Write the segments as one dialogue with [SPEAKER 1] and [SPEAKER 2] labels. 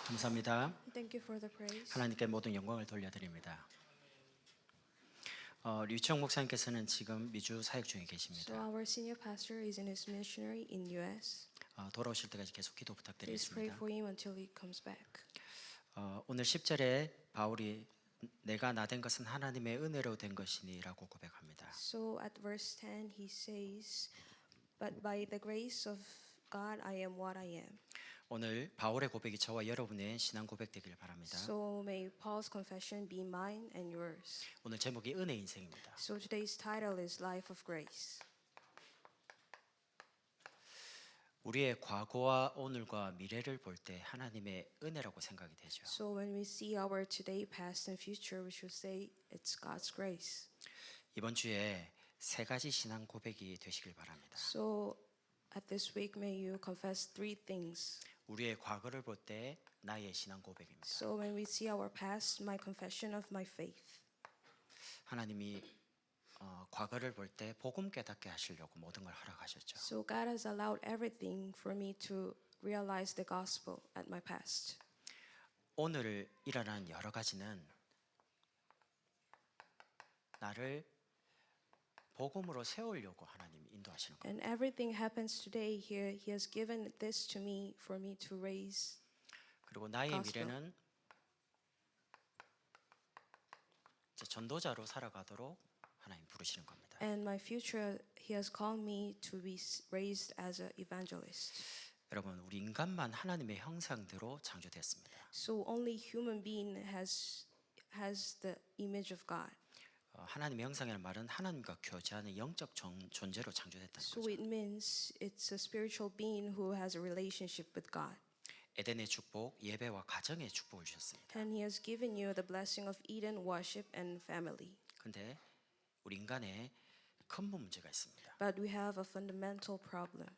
[SPEAKER 1] 감사합니다.
[SPEAKER 2] Thank you for the praise.
[SPEAKER 1] 하나님께 모든 영광을 돌려드립니다. 류청 목사님께서는 지금 미주 사역 중에
[SPEAKER 2] So
[SPEAKER 1] 계십니다.
[SPEAKER 2] our senior pastor is in his missionary in U.S.
[SPEAKER 1] 돌아오실 때까지 계속 기도
[SPEAKER 2] Please pray
[SPEAKER 1] 부탁드리겠습니다.
[SPEAKER 2] for him until he comes back.
[SPEAKER 1] 오늘 10절에 바울이 내가 나 된 것은 하나님의 은혜로 된 것이니라고 고백합니다.
[SPEAKER 2] So at verse 10 he says, "But by the grace of God I am what I am."
[SPEAKER 1] 오늘 바울의 고백이 저와 여러분의 신앙 고백 되기를 바랍니다.
[SPEAKER 2] So may Paul's confession be mine and yours.
[SPEAKER 1] 오늘 제목이 은혜 인생입니다.
[SPEAKER 2] So today's title is Life of Grace.
[SPEAKER 1] 우리의 과거와 오늘과 미래를 볼 때 하나님의 은혜라고 생각이 되죠.
[SPEAKER 2] So when we see our today, past and future, we should say it's God's grace.
[SPEAKER 1] 이번 주에 세 가지 신앙 고백이 되시길 바랍니다.
[SPEAKER 2] So at this week may you confess three things.
[SPEAKER 1] 우리의 과거를 볼 때 나의 신앙 고백입니다.
[SPEAKER 2] So when we see our past, my confession of my faith.
[SPEAKER 1] 하나님이 과거를 볼 때 복음 깨닫게 하시려고 모든 걸 허락하셨죠.
[SPEAKER 2] So God has allowed everything for me to realize the gospel at my past.
[SPEAKER 1] 오늘 일어난 여러 가지는 나를 복음으로 세우려고 하나님이 인도하시는 겁니다.
[SPEAKER 2] And everything happens today here. He has given this to me for me to raise.
[SPEAKER 1] 그리고 나의
[SPEAKER 2] gospel.
[SPEAKER 1] 미래는 이제 전도자로 살아가도록 하나님 부르시는 겁니다.
[SPEAKER 2] And my future, He has called me to be raised as an evangelist.
[SPEAKER 1] 여러분, 우리 인간만 하나님의 형상대로 창조됐습니다.
[SPEAKER 2] So only human being has the image of God.
[SPEAKER 1] 하나님의 형상이라는 말은 하나님과 교제하는 영적 존재로 창조됐다는
[SPEAKER 2] So
[SPEAKER 1] 거죠.
[SPEAKER 2] it means it's a spiritual being who has a relationship with God.
[SPEAKER 1] 에덴의 축복, 예배와 가정의 축복을 주셨습니다.
[SPEAKER 2] And He has given you the blessing of Eden, worship, and family.
[SPEAKER 1] 근데 우리 인간에 근본 문제가 있습니다.
[SPEAKER 2] But we have a fundamental problem.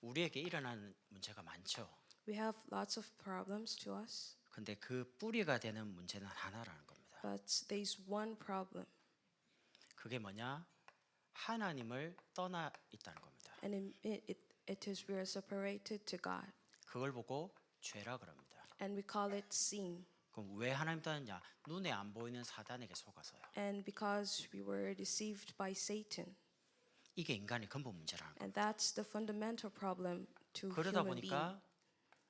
[SPEAKER 1] 우리에게 일어나는 문제가 많죠.
[SPEAKER 2] We have lots of problems to us,
[SPEAKER 1] 근데 그 뿌리가 되는 문제는 하나라는 겁니다.
[SPEAKER 2] but there is one problem,
[SPEAKER 1] 그게 뭐냐? 하나님을 떠나 있다는 겁니다.
[SPEAKER 2] and it is we are separated to God,
[SPEAKER 1] 그걸 보고 죄라 그럽니다.
[SPEAKER 2] and we call it sin.
[SPEAKER 1] 그럼 왜 하나님 떠났냐? 눈에 안 보이는 사단에게 속아서요.
[SPEAKER 2] And because we were deceived by Satan,
[SPEAKER 1] 이게 인간의 근본 문제라는 거예요.
[SPEAKER 2] and that's the fundamental problem to
[SPEAKER 1] 그러다
[SPEAKER 2] human being.
[SPEAKER 1] 보니까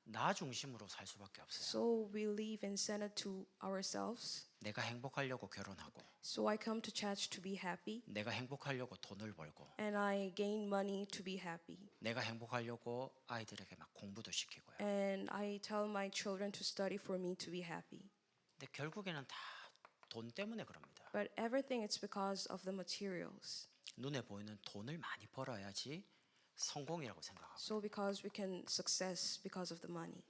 [SPEAKER 1] 나 중심으로 살 수밖에 없어요.
[SPEAKER 2] So we live and centered to ourselves.
[SPEAKER 1] 내가 행복하려고 결혼하고,
[SPEAKER 2] So I come to church to be happy,
[SPEAKER 1] 내가 행복하려고 돈을 벌고,
[SPEAKER 2] and I gain money to be happy,
[SPEAKER 1] 내가 행복하려고 아이들에게 막 공부도 시키고요.
[SPEAKER 2] and I tell my children to study for me to be happy.
[SPEAKER 1] 근데 결국에는 다 돈 때문에 그럽니다.
[SPEAKER 2] But everything it's because of the materials.
[SPEAKER 1] 눈에 보이는 돈을 많이 벌어야지 성공이라고 생각하고.
[SPEAKER 2] So because we can success because of the money.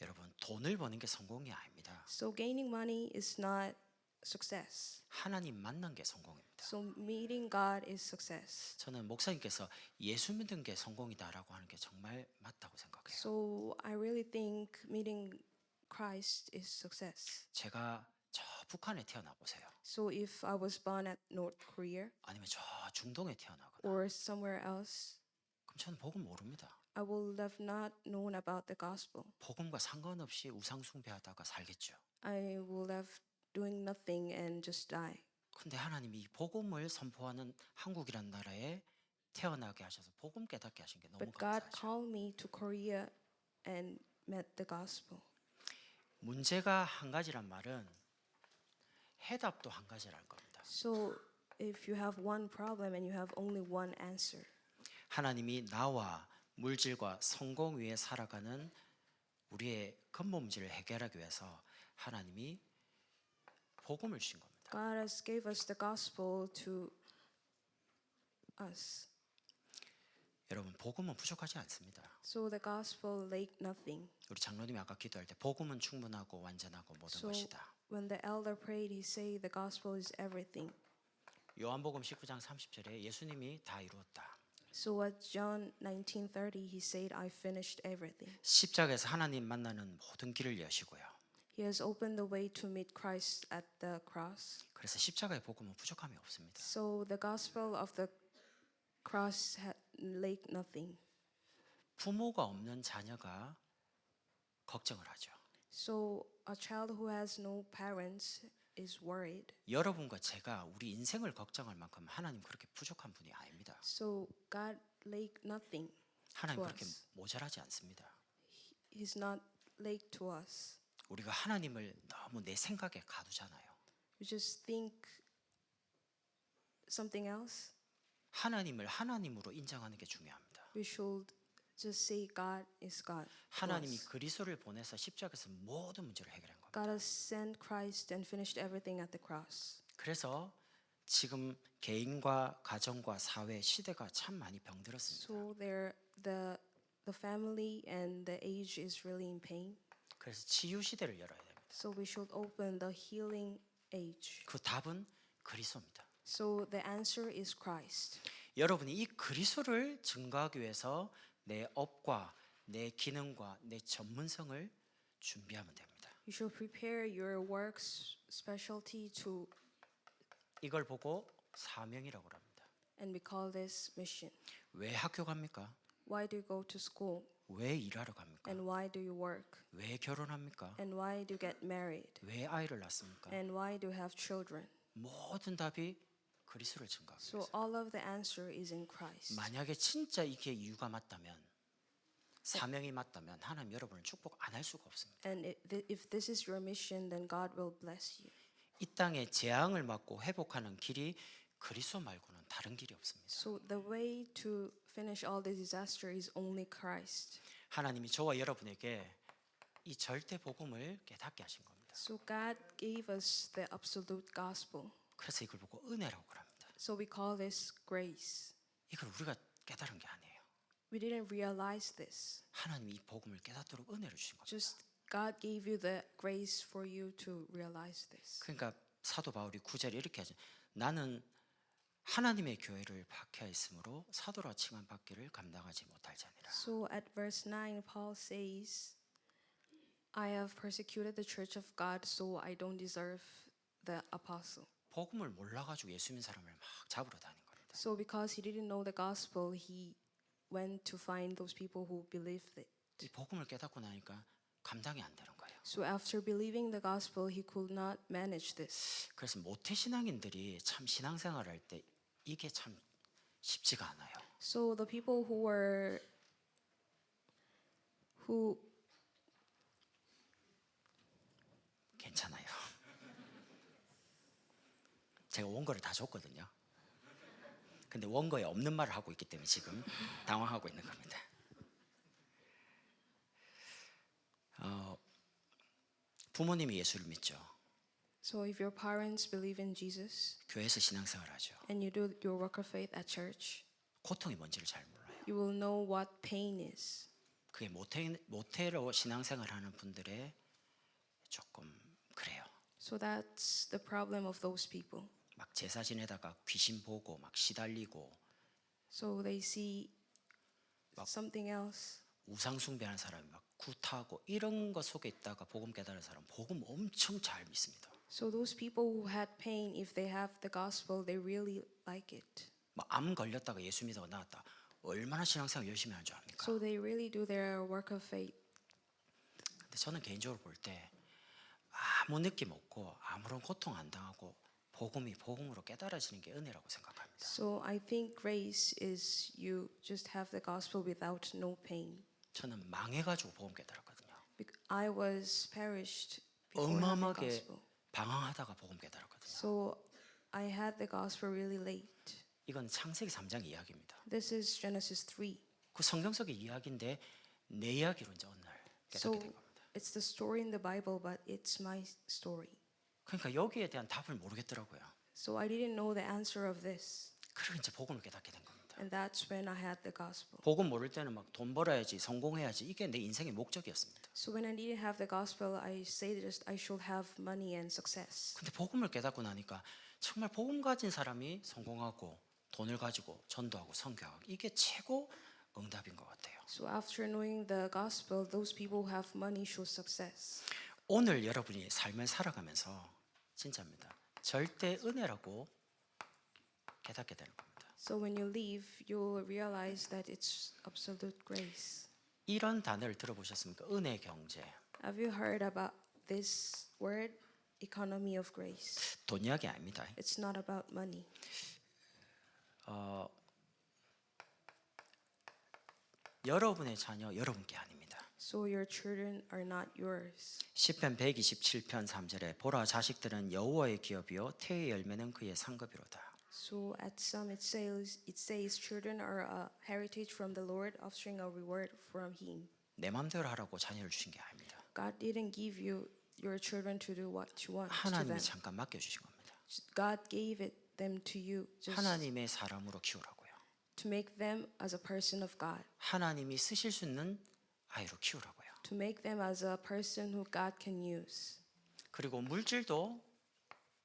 [SPEAKER 1] 여러분, 돈을 버는 게 성공이 아닙니다.
[SPEAKER 2] So gaining money is not success.
[SPEAKER 1] 하나님 만난 게 성공입니다.
[SPEAKER 2] So meeting God is success.
[SPEAKER 1] 저는 목사님께서 예수 믿은 게 성공이다라고 하는 게 정말 맞다고 생각해요.
[SPEAKER 2] So I really think meeting Christ is success.
[SPEAKER 1] 제가 저 북한에 태어나 보세요.
[SPEAKER 2] So if I was born at North Korea
[SPEAKER 1] 아니면 저 중동에 태어나거나
[SPEAKER 2] or somewhere else,
[SPEAKER 1] 그럼 저는 복음 모릅니다.
[SPEAKER 2] I will have not known about the gospel.
[SPEAKER 1] 복음과 상관없이 우상 숭배하다가 살겠죠.
[SPEAKER 2] I will have doing nothing and just die.
[SPEAKER 1] 근데 하나님이 이 복음을 선포하는 한국이란 나라에 태어나게 하셔서 복음 깨닫게 하신 게 너무
[SPEAKER 2] But God
[SPEAKER 1] 감사하죠.
[SPEAKER 2] called me to Korea and met the gospel.
[SPEAKER 1] 문제가 한 가지란 말은 해답도 한 가지라는 겁니다.
[SPEAKER 2] So if you have one problem and you have only one answer,
[SPEAKER 1] 하나님이 나와 물질과 성공 위에 살아가는 우리의 근본 문제를 해결하기 위해서 하나님이 복음을 주신 겁니다.
[SPEAKER 2] God has gave us the gospel to us.
[SPEAKER 1] 여러분, 복음은 부족하지 않습니다.
[SPEAKER 2] So the gospel lack nothing.
[SPEAKER 1] 우리 장로님이 아까 기도할 때 복음은 충분하고 완전하고 모든
[SPEAKER 2] So
[SPEAKER 1] 것이다.
[SPEAKER 2] when the elder prayed, he said the gospel is everything.
[SPEAKER 1] 요한복음 19장 30절에 예수님이 다 이루었다.
[SPEAKER 2] So at John 19:30, he said, I finished everything.
[SPEAKER 1] 십자가에서 하나님 만나는 모든 길을 여시고요.
[SPEAKER 2] He has opened the way to meet Christ at the cross.
[SPEAKER 1] 그래서 십자가의 복음은 부족함이 없습니다.
[SPEAKER 2] So the gospel of the cross lack nothing.
[SPEAKER 1] 부모가 없는 자녀가 걱정을 하죠.
[SPEAKER 2] So a child who has no parents is worried.
[SPEAKER 1] 여러분과 제가 우리 인생을 걱정할 만큼 하나님 그렇게 부족한 분이 아닙니다.
[SPEAKER 2] So God lack nothing
[SPEAKER 1] 하나님
[SPEAKER 2] to
[SPEAKER 1] 그렇게
[SPEAKER 2] us.
[SPEAKER 1] 모자라지 않습니다.
[SPEAKER 2] He's not lack to us.
[SPEAKER 1] 우리가 하나님을 너무 내 생각에 가두잖아요.
[SPEAKER 2] We just think something else.
[SPEAKER 1] 하나님을 하나님으로 인정하는 게 중요합니다.
[SPEAKER 2] We should just say God is God. to
[SPEAKER 1] 하나님이
[SPEAKER 2] us.
[SPEAKER 1] 그리스도를 보내서 십자가에서 모든 문제를 해결한 겁니다.
[SPEAKER 2] God has sent Christ and finished everything at the cross.
[SPEAKER 1] 그래서 지금 개인과 가정과 사회 시대가 참 많이 병들었습니다.
[SPEAKER 2] So the family and the age is really in pain.
[SPEAKER 1] 그래서 치유 시대를 열어야 됩니다.
[SPEAKER 2] So we should open the healing age.
[SPEAKER 1] 그 답은 그리스도입니다.
[SPEAKER 2] So the answer is Christ.
[SPEAKER 1] 여러분이 이 그리스도를 증거하기 위해서 내 업과 내 기능과 내 전문성을 준비하면 됩니다.
[SPEAKER 2] You should prepare your works specialty to,
[SPEAKER 1] 이걸 보고 사명이라고 합니다.
[SPEAKER 2] and we call this mission.
[SPEAKER 1] 왜 학교 갑니까?
[SPEAKER 2] Why do you go to school?
[SPEAKER 1] 왜 일하러 갑니까?
[SPEAKER 2] And why do you work?
[SPEAKER 1] 왜 결혼합니까?
[SPEAKER 2] And why do you get married?
[SPEAKER 1] 왜 아이를 낳습니까?
[SPEAKER 2] And why do you have children?
[SPEAKER 1] 모든 답이 그리스도를 증거하기
[SPEAKER 2] So
[SPEAKER 1] 위해서.
[SPEAKER 2] all of the answer is in Christ.
[SPEAKER 1] 만약에 진짜 이게 이유가 맞다면, 사명이 맞다면 하나님 여러분을 축복 안 할 수가 없습니다.
[SPEAKER 2] And if this is your mission, then God will bless you.
[SPEAKER 1] 이 땅에 재앙을 맞고 회복하는 길이 그리스도 말고는 다른 길이 없습니다.
[SPEAKER 2] So the way to finish all the disaster is only Christ.
[SPEAKER 1] 하나님이 저와 여러분에게 이 절대 복음을 깨닫게 하신 겁니다.
[SPEAKER 2] So God gave us the absolute gospel.
[SPEAKER 1] 그래서 이걸 보고 은혜라고 합니다.
[SPEAKER 2] So we call this grace.
[SPEAKER 1] 이걸 우리가 깨달은 게 아니에요.
[SPEAKER 2] We didn't realize this.
[SPEAKER 1] 하나님이 이 복음을 깨닫도록 은혜를 주신 겁니다.
[SPEAKER 2] Just God gave you the grace for you to realize this.
[SPEAKER 1] 그러니까 사도 바울이 9절에 이렇게 하죠. 나는 하나님의 교회를 박해하였으므로 사도라 칭함 받기를 감당하지 못할지니라.
[SPEAKER 2] So at verse 9, Paul says, I have persecuted the church of God, so I don't deserve the apostle.
[SPEAKER 1] 복음을 몰라가지고 예수 믿는 사람을 막 잡으러 다닌 겁니다.
[SPEAKER 2] So because he didn't know the gospel, he went to find those people who believed it.
[SPEAKER 1] 이 복음을 깨닫고 나니까 감당이 안 되는 거예요.
[SPEAKER 2] So after believing the gospel, he could not manage this.
[SPEAKER 1] 그래서 모태 신앙인들이 참 신앙생활할 때 이게 참 쉽지가 않아요.
[SPEAKER 2] So the people who
[SPEAKER 1] 괜찮아요. 제가 원고를 다 줬거든요. 근데 원고에 없는 말을 하고 있기 때문에 지금 당황하고 있는 겁니다. 부모님이 예수를 믿죠.
[SPEAKER 2] So if your parents believe in Jesus
[SPEAKER 1] 교회에서 신앙생활하죠.
[SPEAKER 2] and you do your work of faith at church,
[SPEAKER 1] 고통이 뭔지를 잘 몰라요.
[SPEAKER 2] you will know what pain is.
[SPEAKER 1] 그게 모태로 신앙생활하는 분들의 조금 그래요.
[SPEAKER 2] So that's the problem of those people.
[SPEAKER 1] 막 제사 지내다가 귀신 보고 막 시달리고
[SPEAKER 2] So they see
[SPEAKER 1] 막-
[SPEAKER 2] something else.
[SPEAKER 1] 우상 숭배하는 사람이 막 굿하고 이런 것 속에 있다가 복음 깨달은 사람 복음 엄청 잘 믿습니다.
[SPEAKER 2] So those people who had pain, if they have the gospel, they really like it.
[SPEAKER 1] 막 암 걸렸다가 예수 믿다가 나왔다. 얼마나 신앙생활 열심히 하는 줄 압니까?
[SPEAKER 2] So they really do their work of faith.
[SPEAKER 1] 근데 저는 개인적으로 볼 때 아무 느낌 없고 아무런 고통 안 당하고 복음이 복음으로 깨달아지는 게 은혜라고 생각합니다.
[SPEAKER 2] So I think grace is you just have the gospel without no pain.
[SPEAKER 1] 저는 망해가지고 복음 깨달았거든요.
[SPEAKER 2] I was perished before having
[SPEAKER 1] 어마어마하게
[SPEAKER 2] gospel.
[SPEAKER 1] 방황하다가 복음 깨달았거든요.
[SPEAKER 2] So I had the gospel really late.
[SPEAKER 1] 이건 창세기 3장 이야기입니다.
[SPEAKER 2] This is Genesis 3.
[SPEAKER 1] 그 성경 속의 이야기인데 내 이야기로 이제 어느 날
[SPEAKER 2] So
[SPEAKER 1] 깨닫게 된 겁니다.
[SPEAKER 2] it's the story in the Bible, but it's my story.
[SPEAKER 1] 그러니까 여기에 대한 답을 모르겠더라고요.
[SPEAKER 2] So I didn't know the answer of this.
[SPEAKER 1] 그리고 이제 복음을 깨닫게 된 겁니다.
[SPEAKER 2] And that's when I had the gospel.
[SPEAKER 1] 복음 모를 때는 막 돈 벌어야지, 성공해야지 이게 내 인생의 목적이었습니다.
[SPEAKER 2] So when I didn't have the gospel, I say just I should have money and success.
[SPEAKER 1] 근데 복음을 깨닫고 나니까 정말 복음 가진 사람이 성공하고 돈을 가지고 전도하고 선교하고 이게 최고 응답인 것 같아요.
[SPEAKER 2] So after knowing the gospel, those people who have money show success.
[SPEAKER 1] 오늘 여러분이 삶을 살아가면서 진짜입니다. 절대 은혜라고 깨닫게 되는 겁니다.
[SPEAKER 2] So when you leave, you'll realize that it's absolute grace.
[SPEAKER 1] 이런 단어를 들어보셨습니까? 은혜 경제.
[SPEAKER 2] Have you heard about this word, economy of grace?
[SPEAKER 1] 돈 이야기 아닙니다.
[SPEAKER 2] It's not about money.
[SPEAKER 1] 여러분의 자녀 여러분께 아닙니다.
[SPEAKER 2] So your children are not yours.
[SPEAKER 1] 시편 127편 3절에 보라 자식들은 여호와의 기업이요 태의 열매는 그의 상급이로다.
[SPEAKER 2] So at some it says children are a heritage from the Lord, offspring a reward from him.
[SPEAKER 1] 내 마음대로 하라고 자녀를 주신 게 아닙니다.
[SPEAKER 2] God didn't give you your children to do what you want to
[SPEAKER 1] 하나님이
[SPEAKER 2] them.
[SPEAKER 1] 잠깐 맡겨 주신 겁니다.
[SPEAKER 2] God gave them to you just
[SPEAKER 1] 하나님의 사람으로 키우라고요.
[SPEAKER 2] to make them as a person of God,
[SPEAKER 1] 하나님이 쓰실 수 있는 아이로 키우라고요.
[SPEAKER 2] to make them as a person who God can use.
[SPEAKER 1] 그리고 물질도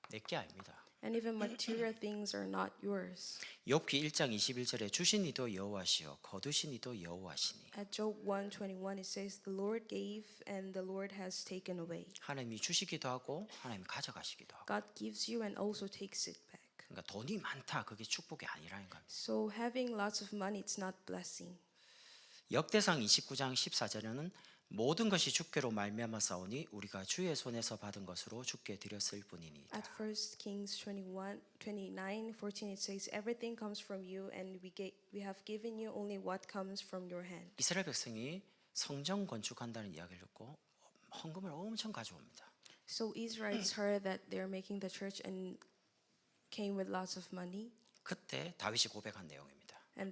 [SPEAKER 1] 내게 아닙니다.
[SPEAKER 2] And even material things are not yours.
[SPEAKER 1] 욥기 1장 21절에 주신 이도 여호와시요 거두신 이도 여호와시니.
[SPEAKER 2] At Job 1:21 it says the Lord gave and the Lord has taken away.
[SPEAKER 1] 하나님이 주시기도 하고 하나님이 가져가시기도 하고.
[SPEAKER 2] God gives you and also takes it back.
[SPEAKER 1] 그러니까 돈이 많다 그게 축복이 아니라는 겁니다.
[SPEAKER 2] So having lots of money it's not blessing.
[SPEAKER 1] 역대상 29장 14절에는 모든 것이 주께로 말미암아 싸우니 우리가 주의 손에서 받은 것으로 주께 드렸을 뿐이니이다.
[SPEAKER 2] At 1 Kings 29:14 it says everything comes from you and we have given you only what comes from your hand.
[SPEAKER 1] 이스라엘 백성이 성전 건축한다는 이야기를 듣고 헌금을 엄청 가져옵니다.
[SPEAKER 2] So Israelites heard that they are making the church and came with lots of money.
[SPEAKER 1] 그때 다윗이 고백한 내용입니다.
[SPEAKER 2] And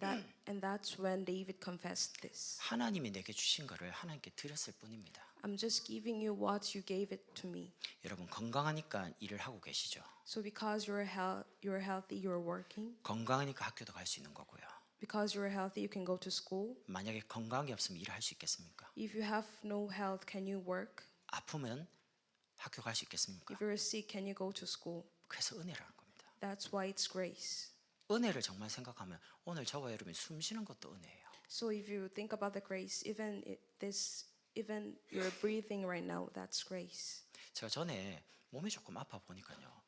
[SPEAKER 2] that's when David confessed this.
[SPEAKER 1] 하나님이 내게 주신 것을 하나님께 드렸을 뿐입니다.
[SPEAKER 2] I'm just giving you what you gave it to me.
[SPEAKER 1] 여러분 건강하니까 일을 하고 계시죠.
[SPEAKER 2] So because you're healthy, you're working.
[SPEAKER 1] 건강하니까 학교도 갈 수 있는 거고요.
[SPEAKER 2] Because you're healthy, you can go to school.
[SPEAKER 1] 만약에 건강이 없으면 일을 할 수 있겠습니까?
[SPEAKER 2] If you have no health, can you work?
[SPEAKER 1] 아프면 학교 갈 수 있겠습니까?
[SPEAKER 2] If you're sick, can you go to school?
[SPEAKER 1] 그래서 은혜라는 겁니다.
[SPEAKER 2] That's why it's grace.
[SPEAKER 1] 은혜를 정말 생각하면 오늘 저와 여러분이 숨 쉬는 것도 은혜예요.
[SPEAKER 2] So if you think about the grace, even you're breathing right now, that's grace.
[SPEAKER 1] 제가 전에 몸이 조금 아파 보니까요.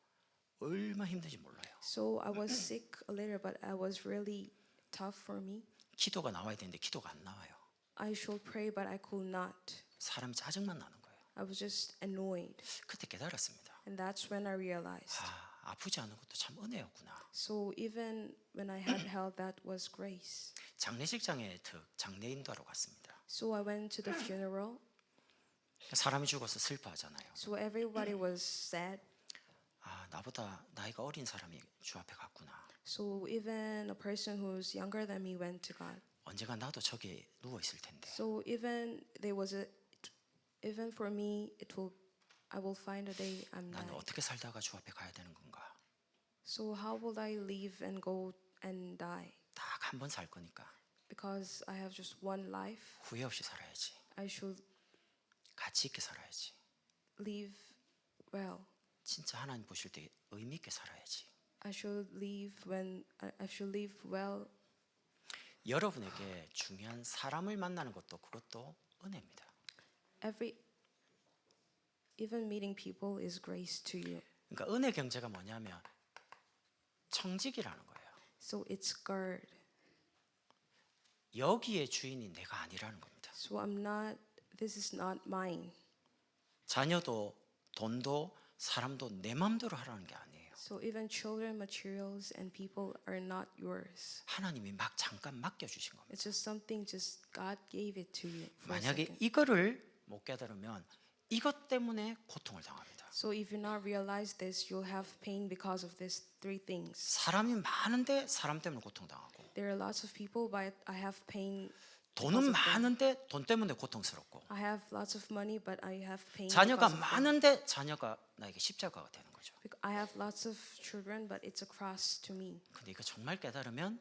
[SPEAKER 1] 얼마나 힘든지 몰라요.
[SPEAKER 2] So I was sick a little, but I was really tough for me.
[SPEAKER 1] 기도가 나와야 되는데 기도가 안 나와요.
[SPEAKER 2] I should pray, but I could not.
[SPEAKER 1] 사람이 짜증만 나는 거예요.
[SPEAKER 2] I was just annoyed.
[SPEAKER 1] 그때 깨달았습니다.
[SPEAKER 2] And that's when I realized.
[SPEAKER 1] 아프지 않은 것도 참 은혜였구나.
[SPEAKER 2] So even when I had health, that was grace.
[SPEAKER 1] 장례식장에 장례 인도하러 갔습니다.
[SPEAKER 2] So I went to the funeral.
[SPEAKER 1] 사람이 죽어서 슬퍼하잖아요.
[SPEAKER 2] So everybody was sad.
[SPEAKER 1] 나보다 나이가 어린 사람이 주 앞에 갔구나.
[SPEAKER 2] So even a person who's younger than me went to God.
[SPEAKER 1] 언젠가 나도 저기 누워 있을 텐데.
[SPEAKER 2] So even for me, I will find a day I'm
[SPEAKER 1] 나는
[SPEAKER 2] dying.
[SPEAKER 1] 어떻게 살다가 주 앞에 가야 되는 건가?
[SPEAKER 2] So how will I live and go and die?
[SPEAKER 1] 딱 한 번 살 거니까
[SPEAKER 2] Because I have just one life,
[SPEAKER 1] 후회 없이 살아야지.
[SPEAKER 2] I should
[SPEAKER 1] 가치 있게 살아야지.
[SPEAKER 2] live well.
[SPEAKER 1] 진짜 하나님 보실 때 의미 있게 살아야지.
[SPEAKER 2] I should live well.
[SPEAKER 1] 여러분에게 중요한 사람을 만나는 것도 그것도 은혜입니다.
[SPEAKER 2] Even meeting people is grace to you.
[SPEAKER 1] 그러니까 은혜 경제가 뭐냐면 청직이라는 거예요.
[SPEAKER 2] So it's guard.
[SPEAKER 1] 여기에 주인이 내가 아니라는 겁니다.
[SPEAKER 2] So this is not mine.
[SPEAKER 1] 자녀도 돈도 사람도 내 마음대로 하라는 게 아니에요.
[SPEAKER 2] So even children, materials, and people are not yours.
[SPEAKER 1] 하나님이 막 잠깐 맡겨주신 겁니다.
[SPEAKER 2] It's just something God gave it to you for a
[SPEAKER 1] 만약에
[SPEAKER 2] second.
[SPEAKER 1] 이거를 못 깨달으면 이것 때문에 고통을 당합니다.
[SPEAKER 2] So if you not realize this, you'll have pain because of these three things.
[SPEAKER 1] 사람이 많은데 사람 때문에 고통당하고
[SPEAKER 2] There are lots of people, but I have pain.
[SPEAKER 1] 돈은 많은데 돈 때문에 고통스럽고
[SPEAKER 2] I have lots of money, but I have pain.
[SPEAKER 1] 자녀가
[SPEAKER 2] because of them.
[SPEAKER 1] 많은데 자녀가 나에게 십자가가 되는 거죠.
[SPEAKER 2] I have lots of children, but it's a cross to me.
[SPEAKER 1] 근데 이거 정말 깨달으면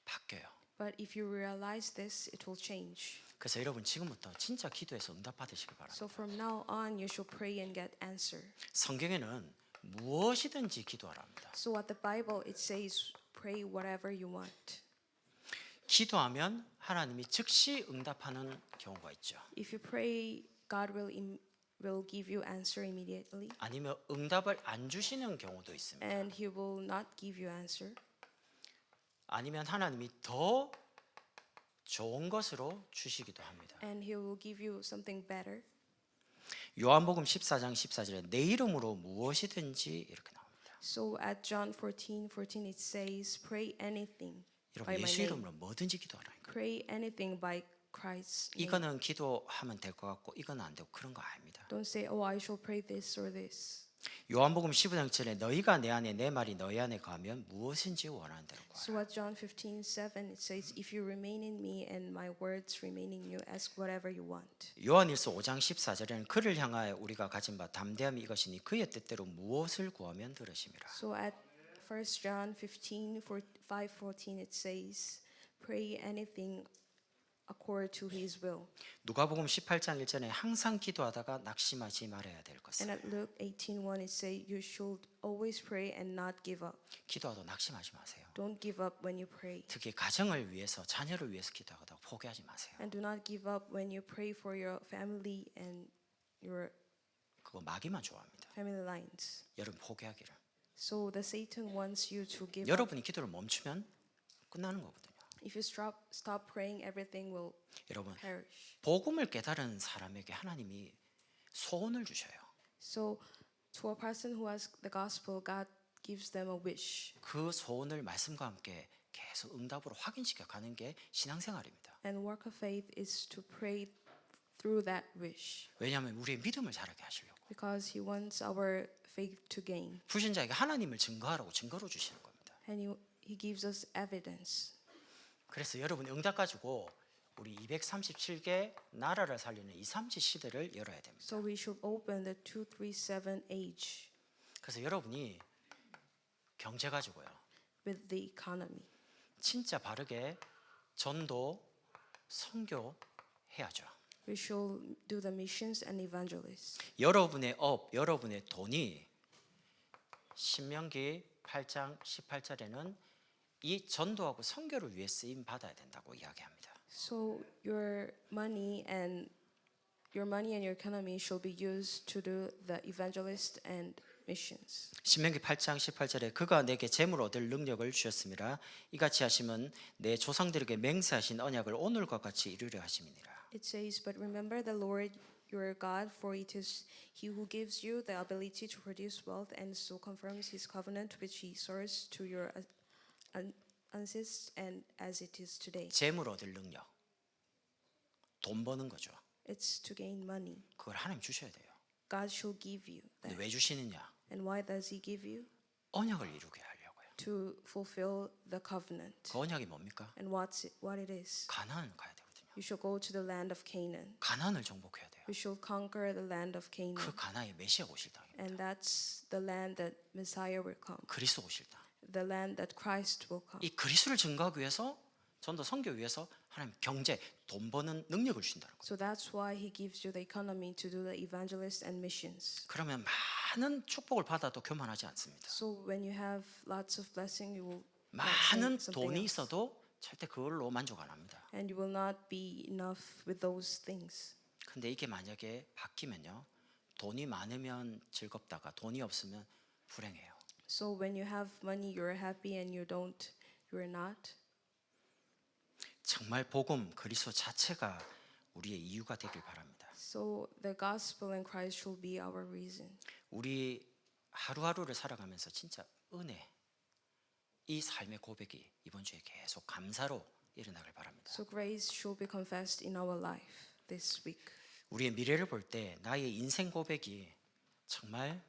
[SPEAKER 1] 바뀌어요.
[SPEAKER 2] But if you realize this, it will change.
[SPEAKER 1] 그래서 여러분 지금부터 진짜 기도해서 응답 받으시길 바랍니다.
[SPEAKER 2] So from now on, you should pray and get answer.
[SPEAKER 1] 성경에는 무엇이든지 기도하라 합니다.
[SPEAKER 2] So at the Bible, it says, pray whatever you want.
[SPEAKER 1] 기도하면 하나님이 즉시 응답하는 경우가 있죠.
[SPEAKER 2] If you pray, God will give you answer immediately,
[SPEAKER 1] 아니면 응답을 안 주시는 경우도 있습니다.
[SPEAKER 2] and He will not give you answer.
[SPEAKER 1] 아니면 하나님이 더 좋은 것으로 주시기도 합니다.
[SPEAKER 2] and He will give you something better.
[SPEAKER 1] 요한복음 14장 14절에 내 이름으로 무엇이든지 이렇게 나옵니다.
[SPEAKER 2] So at John 14:14 it says, "Pray anything
[SPEAKER 1] 여러분
[SPEAKER 2] by my
[SPEAKER 1] 예수
[SPEAKER 2] name.
[SPEAKER 1] 이름으로 뭐든지 기도하라니까.
[SPEAKER 2] Pray anything by Christ's name."
[SPEAKER 1] 이거는 기도하면 될 것 같고 이건 안 되고 그런 거 아닙니다.
[SPEAKER 2] Don't say, "Oh, I shall pray this or this."
[SPEAKER 1] 요한복음 15장 7절에 너희가 내 안에 내 말이 너희 안에 거하면 무엇인지 원하는 대로 구하라.
[SPEAKER 2] So at John 15:7 it says, "If you remain in me and my words remain in you, ask whatever you want."
[SPEAKER 1] 요한일서 5장 14절에는 그를 향하여 우리가 가진 바 담대함이 이것이니 그의 뜻대로 무엇을 구하면 들으심이라.
[SPEAKER 2] So at 1 John 5:14 it says, "Pray anything according to His will."
[SPEAKER 1] 누가복음 18장 1절에 항상 기도하다가 낙심하지 말아야 될 것은
[SPEAKER 2] And at Luke 18:1 it says, "You should always pray and not give up."
[SPEAKER 1] 기도하도 낙심하지 마세요.
[SPEAKER 2] Don't give up when you pray.
[SPEAKER 1] 특히 가정을 위해서 자녀를 위해서 기도하다가 포기하지 마세요.
[SPEAKER 2] And do not give up when you pray for your family and your
[SPEAKER 1] 그거 마귀만 좋아합니다.
[SPEAKER 2] family lines.
[SPEAKER 1] 여러분 포기하기를.
[SPEAKER 2] So the Satan wants you to give up.
[SPEAKER 1] 여러분이 기도를 멈추면 끝나는 거거든요.
[SPEAKER 2] If you stop praying, everything will
[SPEAKER 1] 여러분
[SPEAKER 2] perish.
[SPEAKER 1] 복음을 깨달은 사람에게 하나님이 소원을 주셔요.
[SPEAKER 2] So to a person who has the gospel, God gives them a wish.
[SPEAKER 1] 그 소원을 말씀과 함께 계속 응답으로 확인시켜 가는 게 신앙생활입니다.
[SPEAKER 2] And work of faith is to pray through that wish.
[SPEAKER 1] 왜냐하면 우리의 믿음을 자라게 하시려고.
[SPEAKER 2] Because He wants our faith to gain.
[SPEAKER 1] 불신자에게 하나님을 증거하라고 증거로 주시는 겁니다.
[SPEAKER 2] And He gives us evidence.
[SPEAKER 1] 그래서 여러분 응답 가지고 우리 237개 나라를 살리는 237 시대를 열어야 됩니다.
[SPEAKER 2] So we should open the 237 age
[SPEAKER 1] 그래서 여러분이 경제 가지고요.
[SPEAKER 2] with the economy.
[SPEAKER 1] 진짜 바르게 전도, 선교 해야죠.
[SPEAKER 2] We should do the missions and evangelists.
[SPEAKER 1] 여러분의 업, 여러분의 돈이 신명기 8장 18절에는 이 전도하고 선교를 위해 쓰임 받아야 된다고 이야기합니다.
[SPEAKER 2] So your money and your economy shall be used to do the evangelist and missions.
[SPEAKER 1] 신명기 8장 18절에 그가 내게 재물 얻을 능력을 주셨음이라 이같이 하시면 내 조상들에게 맹세하신 언약을 오늘과 같이 이루려 하심이니라.
[SPEAKER 2] It says, "But remember the Lord your God, for it is He who gives you the ability to produce wealth and so confirms His covenant which He swears to your ancestors and as it is today."
[SPEAKER 1] 재물 얻을 능력. 돈 버는 거죠.
[SPEAKER 2] It's to gain money.
[SPEAKER 1] 그걸 하나님 주셔야 돼요.
[SPEAKER 2] God shall give you
[SPEAKER 1] 근데
[SPEAKER 2] that.
[SPEAKER 1] 왜 주시느냐?
[SPEAKER 2] And why does He give you?
[SPEAKER 1] 언약을 이루게 하려고요.
[SPEAKER 2] To fulfill the covenant.
[SPEAKER 1] 그 언약이 뭡니까?
[SPEAKER 2] And what it is?
[SPEAKER 1] 가나안 가야 되거든요.
[SPEAKER 2] You shall go to the land of Canaan.
[SPEAKER 1] 가나안을 정복해야 돼요.
[SPEAKER 2] You shall conquer the land of Canaan.
[SPEAKER 1] 그 가나안에 메시아 오실 땅입니다.
[SPEAKER 2] And that's the land that Messiah will come.
[SPEAKER 1] 그리스도 오실 땅.
[SPEAKER 2] The land that Christ will come.
[SPEAKER 1] 이 그리스도를 증거하기 위해서 전도 선교 위해서 하나님 경제, 돈 버는 능력을 주신다는 거예요.
[SPEAKER 2] So that's why He gives you the economy to do the evangelist and missions.
[SPEAKER 1] 그러면 많은 축복을 받아도 교만하지 않습니다.
[SPEAKER 2] So when you have lots of blessing, you will not say
[SPEAKER 1] 많은
[SPEAKER 2] something
[SPEAKER 1] 돈이
[SPEAKER 2] else.
[SPEAKER 1] 있어도 절대 그걸로 만족 안 합니다.
[SPEAKER 2] And you will not be enough with those things.
[SPEAKER 1] 근데 이게 만약에 바뀌면요. 돈이 많으면 즐겁다가 돈이 없으면 불행해요.
[SPEAKER 2] So when you have money, you're happy, and you're not.
[SPEAKER 1] 정말 복음 그리스도 자체가 우리의 이유가 되길 바랍니다.
[SPEAKER 2] So the gospel and Christ should be our reason.
[SPEAKER 1] 우리 하루하루를 살아가면서 진짜 은혜 이 삶의 고백이 이번 주에 계속 감사로 일어나길 바랍니다.
[SPEAKER 2] So grace should be confessed in our life this week.
[SPEAKER 1] 우리의 미래를 볼 때 나의 인생 고백이 정말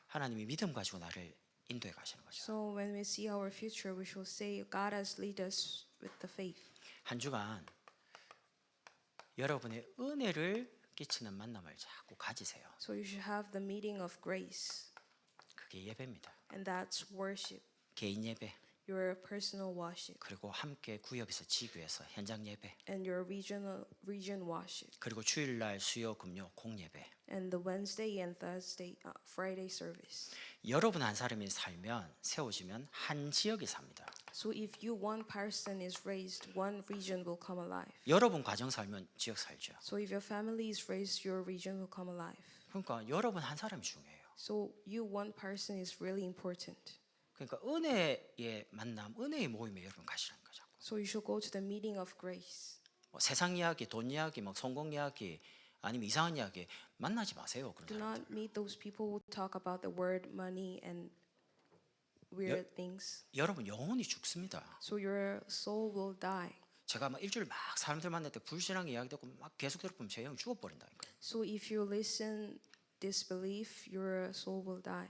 [SPEAKER 1] 하나님이 믿음 가지고 나를 인도해 가시는 거죠.
[SPEAKER 2] So when we see our future, we shall say, God has led us with the faith.
[SPEAKER 1] 한 주간 여러분의 은혜를 끼치는 만남을 자꾸 가지세요.
[SPEAKER 2] So you should have the meeting of grace,
[SPEAKER 1] 그게 예배입니다.
[SPEAKER 2] and that's worship,
[SPEAKER 1] 개인 예배
[SPEAKER 2] your personal worship,
[SPEAKER 1] 그리고 함께 구역에서 지구에서 현장 예배
[SPEAKER 2] and your region worship,
[SPEAKER 1] 그리고 주일날 수요 금요 공예배
[SPEAKER 2] and the Wednesday and Friday service.
[SPEAKER 1] 여러분 한 사람이 살면 세워지면 한 지역이 삽니다.
[SPEAKER 2] So if you one person is raised, one region will come alive.
[SPEAKER 1] 여러분 가정 살면 지역 살죠.
[SPEAKER 2] So if your family is raised, your region will come alive.
[SPEAKER 1] 그러니까 여러분 한 사람이 중요해요.
[SPEAKER 2] So you one person is really important.
[SPEAKER 1] 그러니까 은혜의 만남, 은혜의 모임에 여러분 가시라는 거죠.
[SPEAKER 2] So you should go to the meeting of grace.
[SPEAKER 1] 뭐 세상 이야기, 돈 이야기, 막 성공 이야기, 아니면 이상한 이야기 만나지 마세요. 그런
[SPEAKER 2] Do
[SPEAKER 1] 사람들.
[SPEAKER 2] not meet those people who talk about the word money and weird things.
[SPEAKER 1] 여러분 영혼이 죽습니다.
[SPEAKER 2] So your soul will die.
[SPEAKER 1] 제가 막 일주일 막 사람들 만날 때 불신앙 이야기 듣고 막 계속 들어보면 제 영이 죽어버린다니까.
[SPEAKER 2] So if you listen disbelief, your soul will die.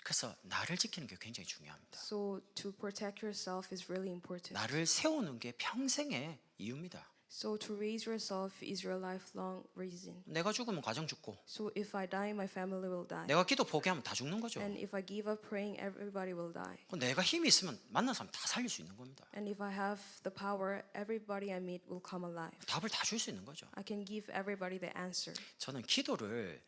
[SPEAKER 1] 그래서 나를 지키는 게 굉장히 중요합니다.
[SPEAKER 2] So to protect yourself is really important.
[SPEAKER 1] 나를 세우는 게 평생의 이유입니다.
[SPEAKER 2] So to raise yourself is your lifelong reason.
[SPEAKER 1] 내가 죽으면 가정 죽고,
[SPEAKER 2] So if I die, my family will die.
[SPEAKER 1] 내가 기도 포기하면 다 죽는 거죠.
[SPEAKER 2] And if I give up praying, everybody will die.
[SPEAKER 1] 내가 힘이 있으면 만난 사람 다 살릴 수 있는 겁니다.
[SPEAKER 2] And if I have the power, everybody I meet will come alive.
[SPEAKER 1] 답을 다 줄 수 있는 거죠.
[SPEAKER 2] I can give everybody the answer.
[SPEAKER 1] 저는 기도를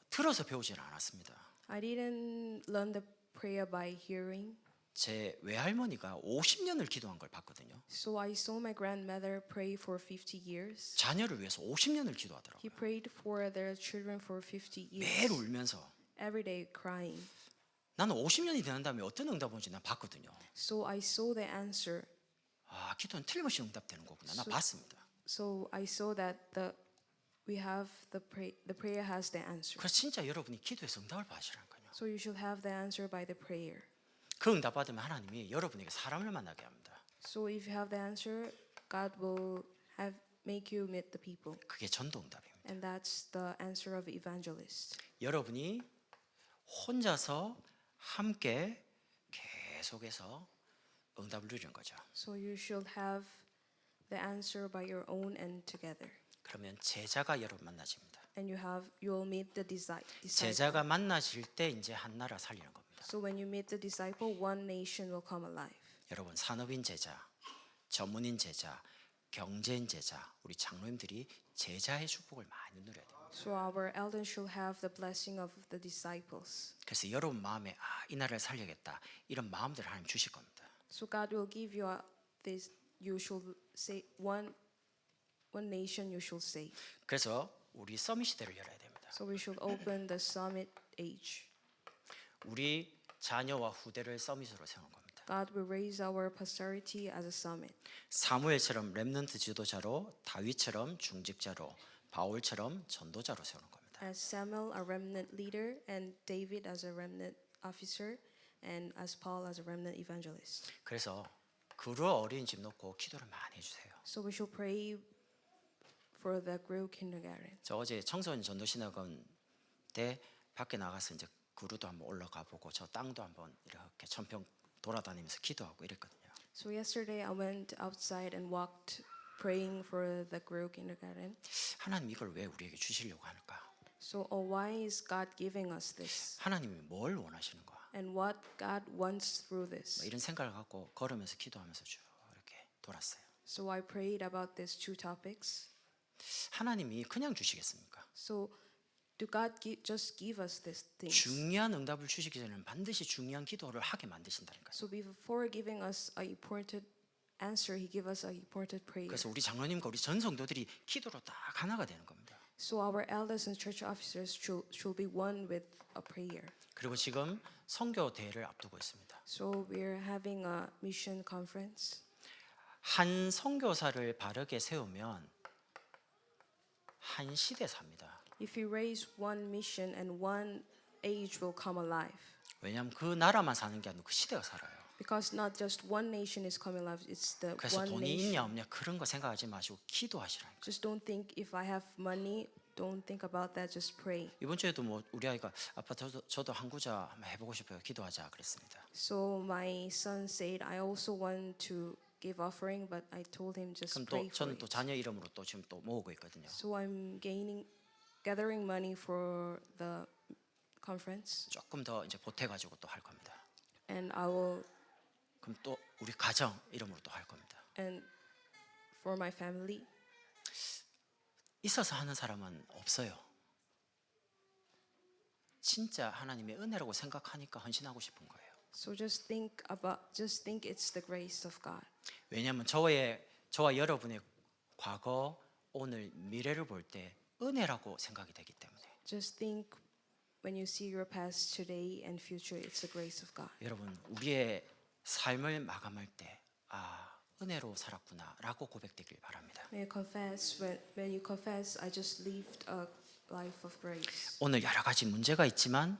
[SPEAKER 1] 들어서 배우지는 않았습니다.
[SPEAKER 2] I didn't learn the prayer by hearing.
[SPEAKER 1] 제 외할머니가 50년을 기도한 걸 봤거든요.
[SPEAKER 2] So I saw my grandmother pray for 50 years.
[SPEAKER 1] 자녀를 위해서 50년을
[SPEAKER 2] He
[SPEAKER 1] 기도하더라고요.
[SPEAKER 2] prayed for their children for 50
[SPEAKER 1] 매일
[SPEAKER 2] years.
[SPEAKER 1] 울면서.
[SPEAKER 2] Every day crying.
[SPEAKER 1] 나는 50년이 되는 다음에 어떤 응답 온지 난 봤거든요.
[SPEAKER 2] So I saw the answer.
[SPEAKER 1] 아, 기도는 틀림없이 응답되는 거구나. 나
[SPEAKER 2] So-
[SPEAKER 1] 봤습니다.
[SPEAKER 2] So I saw that we have the prayer has the answer.
[SPEAKER 1] 그래서 진짜 여러분이 기도해서 응답을 받으시라는 거예요.
[SPEAKER 2] So you should have the answer by the prayer.
[SPEAKER 1] 그 응답 받으면 하나님이 여러분에게 사람을 만나게 합니다.
[SPEAKER 2] So if you have the answer, God will make you meet the people.
[SPEAKER 1] 그게 전도 응답입니다.
[SPEAKER 2] And that's the answer of evangelist.
[SPEAKER 1] 여러분이 혼자서 함께 계속해서 응답을 누리는 거죠.
[SPEAKER 2] So you should have the answer by your own and together.
[SPEAKER 1] 그러면 제자가 여러분 만나집니다.
[SPEAKER 2] And you will meet the disciple.
[SPEAKER 1] 제자가 만나실 때 이제 한 나라 살리는 겁니다.
[SPEAKER 2] So when you meet the disciple, one nation will come alive.
[SPEAKER 1] 여러분 산업인 제자, 전문인 제자, 경제인 제자, 우리 장로님들이 제자의 축복을 많이 누려야 돼요.
[SPEAKER 2] So our elders should have the blessing of the disciples.
[SPEAKER 1] 그래서 여러분 마음에 이 나라를 살려야겠다 이런 마음들을 하나님 주실 겁니다.
[SPEAKER 2] So God will give you this. You should say one nation you should save.
[SPEAKER 1] 그래서 우리 서밋 시대를 열어야 됩니다.
[SPEAKER 2] So we should open the summit age.
[SPEAKER 1] 우리 자녀와 후대를 서밋으로 세우는 겁니다.
[SPEAKER 2] God will raise our posterity as a summit.
[SPEAKER 1] 사무엘처럼 렘넌트 지도자로, 다윗처럼 중직자로, 바울처럼 전도자로 세우는 겁니다.
[SPEAKER 2] As Samuel, a remnant leader, and David as a remnant officer, and as Paul as a remnant evangelist.
[SPEAKER 1] 그래서 그루 어린이집 놓고 기도를 많이 해주세요.
[SPEAKER 2] So we should pray for the Grill Kindergarten.
[SPEAKER 1] 저 어제 청소년 전도신학원 때 밖에 나가서 이제 그루도 한번 올라가 보고 저 땅도 한번 이렇게 천평 돌아다니면서 기도하고 이랬거든요.
[SPEAKER 2] So yesterday I went outside and walked praying for the Grill Kindergarten.
[SPEAKER 1] 하나님 이걸 왜 우리에게 주시려고 하는가?
[SPEAKER 2] So why is God giving us this?
[SPEAKER 1] 하나님이 뭘 원하시는 거야?
[SPEAKER 2] And what God wants through
[SPEAKER 1] 뭐
[SPEAKER 2] this?
[SPEAKER 1] 이런 생각을 갖고 걸으면서 기도하면서 쭉 이렇게 돌았어요.
[SPEAKER 2] So I prayed about these two topics.
[SPEAKER 1] 하나님이 그냥 주시겠습니까?
[SPEAKER 2] So do God just give us these things?
[SPEAKER 1] 중요한 응답을 주시기 전에는 반드시 중요한 기도를 하게 만드신다니까요.
[SPEAKER 2] So before giving us a important answer, He give us a important prayer.
[SPEAKER 1] 그래서 우리 장로님과 우리 전 성도들이 기도로 딱 하나가 되는 겁니다.
[SPEAKER 2] So our elders and church officers should be one with a prayer.
[SPEAKER 1] 그리고 지금 선교 대회를 앞두고 있습니다.
[SPEAKER 2] So we're having a mission conference.
[SPEAKER 1] 한 선교사를 바르게 세우면 한 시대 삽니다.
[SPEAKER 2] If you raise one mission and one age will come alive.
[SPEAKER 1] 왜냐하면 그 나라만 사는 게 아니고 그 시대가 살아요.
[SPEAKER 2] Because not just one nation is coming alive, it's the
[SPEAKER 1] 그래서
[SPEAKER 2] one
[SPEAKER 1] 돈이
[SPEAKER 2] nation.
[SPEAKER 1] 있냐 없냐 그런 거 생각하지 마시고 기도하시라니까.
[SPEAKER 2] Just don't think if I have money, don't think about that, just pray.
[SPEAKER 1] 이번 주에도 뭐 우리 아이가 아빠 저도 한 구자 한번 해보고 싶어요. 기도하자 그랬습니다.
[SPEAKER 2] So my son said, I also want to give offering, but I told him just
[SPEAKER 1] 그럼
[SPEAKER 2] pray
[SPEAKER 1] 또
[SPEAKER 2] for
[SPEAKER 1] 저는 또
[SPEAKER 2] it.
[SPEAKER 1] 자녀 이름으로 또 지금 또 모으고 있거든요.
[SPEAKER 2] So I'm gathering money for the conference,
[SPEAKER 1] 조금 더 이제 보태가지고 또 할 겁니다.
[SPEAKER 2] and I will,
[SPEAKER 1] 그럼 또 우리 가정 이름으로 또 할 겁니다.
[SPEAKER 2] and for my family.
[SPEAKER 1] 있어서 하는 사람은 없어요. 진짜 하나님의 은혜라고 생각하니까 헌신하고 싶은 거예요.
[SPEAKER 2] So just think it's the grace of God.
[SPEAKER 1] 왜냐하면 저와 여러분의 과거, 오늘, 미래를 볼 때 은혜라고 생각이 되기 때문에.
[SPEAKER 2] Just think When you see your past, today, and future, it's the grace of God.
[SPEAKER 1] 여러분, 우리의 삶을 마감할 때 은혜로 살았구나라고 고백되길 바랍니다.
[SPEAKER 2] May you confess when you confess, I just lived a life of grace.
[SPEAKER 1] 오늘 여러 가지 문제가 있지만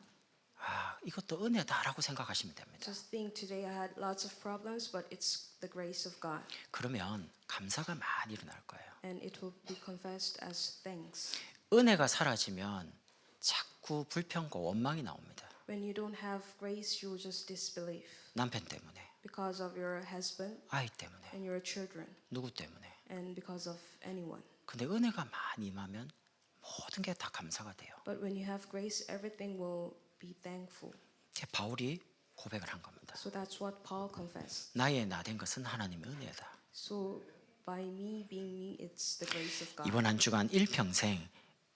[SPEAKER 1] 이것도 은혜다라고 생각하시면 됩니다.
[SPEAKER 2] Just think today I had lots of problems, but it's the grace of God,
[SPEAKER 1] 그러면 감사가 많이 일어날 거예요.
[SPEAKER 2] and it will be confessed as thanks.
[SPEAKER 1] 은혜가 사라지면 자꾸 불평과 원망이 나옵니다.
[SPEAKER 2] When you don't have grace, you will just disbelieve
[SPEAKER 1] 남편 때문에,
[SPEAKER 2] because of your husband
[SPEAKER 1] 아이 때문에,
[SPEAKER 2] and your children,
[SPEAKER 1] 누구 때문에.
[SPEAKER 2] and because of anyone.
[SPEAKER 1] 근데 은혜가 많이 임하면 모든 게 다 감사가 돼요.
[SPEAKER 2] But when you have grace, everything will be thankful.
[SPEAKER 1] 이게 바울이 고백을 한 겁니다.
[SPEAKER 2] So that's what Paul confessed.
[SPEAKER 1] 나의 나 된 것은 하나님의 은혜다.
[SPEAKER 2] So by me being me, it's the grace of God.
[SPEAKER 1] 이번 한 주간 일평생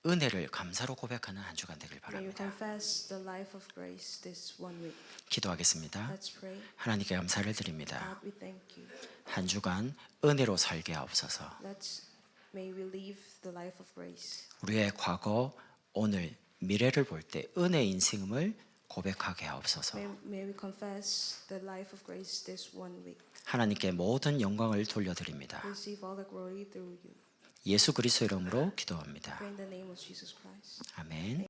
[SPEAKER 1] 은혜를 감사로 고백하는 한 주간 되길
[SPEAKER 2] May you
[SPEAKER 1] 바랍니다.
[SPEAKER 2] confess the life of grace this 1 week.
[SPEAKER 1] 기도하겠습니다.
[SPEAKER 2] Let's pray.
[SPEAKER 1] 하나님께 감사를 드립니다.
[SPEAKER 2] God, we thank you.
[SPEAKER 1] 한 주간 은혜로 살게 하옵소서.
[SPEAKER 2] May we live the life of grace.
[SPEAKER 1] 우리의 과거, 오늘, 미래를 볼 때 은혜 인생을 고백하게 하옵소서.
[SPEAKER 2] May we confess the life of grace this 1 week.
[SPEAKER 1] 하나님께 모든 영광을 돌려드립니다.
[SPEAKER 2] Receive all the glory through you.
[SPEAKER 1] 예수 그리스도 이름으로 기도합니다.
[SPEAKER 2] Pray in the name of Jesus Christ.
[SPEAKER 1] 아멘.